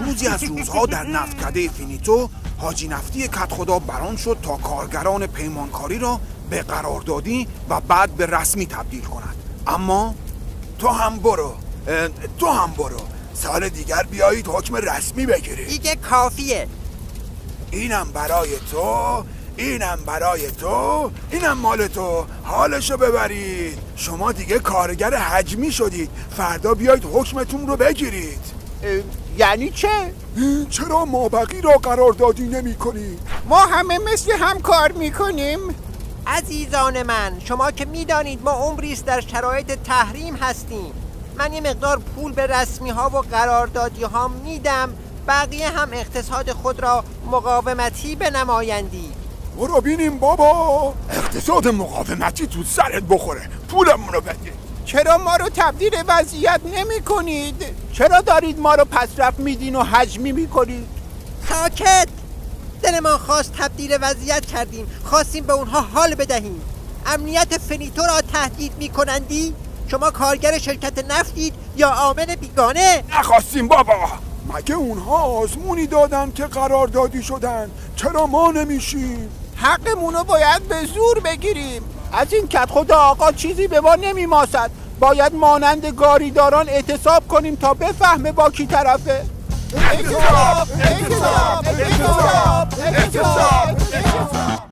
روزی از روزها در نفتکده فینیتو حاجی نفتی کدخدا بران شد تا کارگران پیمانکاری را به قراردادی و بعد به رسمی تبدیل کند. اما تو هم برو سال دیگر بیایید حکم رسمی بگیرید. دیگه کافیه. اینم برای تو، اینم مال تو، حالشو ببرید. شما دیگه کارگر حجمی شدید، فردا بیایید حکمتون رو بگیرید. یعنی چه؟ چرا مابقی را قراردادی نمی کنید؟ ما همه مثل هم کار میکنیم؟ عزیزان من، شما که میدانید ما عمریست در شرایط تحریم هستیم. من یه مقدار پول به رسمی ها و قراردادی ها میدم، بقیه هم اقتصاد خود را مقاومتی بنمایندی. برو بینیم بابا، اقتصاد مقاومتی تو سرت بخوره. پولمون رو بدید. چرا ما رو تبدیل وضعیت نمی کنید؟ چرا دارید ما رو پسرفت میدین و حجمی میکنید؟ ساکت! دلمان خواست تبدیل وضعیت کردیم، خواستیم به اونها حال بدهیم. امنیت فینیتو را تهدید میکنندی؟ شما کارگر شرکت نفتید یا عامل بیگانه؟ نخواستیم بابا. مگه اونها آزمونی دادن که قراردادی شدن؟ چرا ما نمیشیم؟ حقمونو باید به زور بگیریم. از این کدخدا آقا چیزی به ما نمیماسد. باید مانند گاریداران اعتصاب کنیم تا بفهمه با کی طرفه. اعتصاب!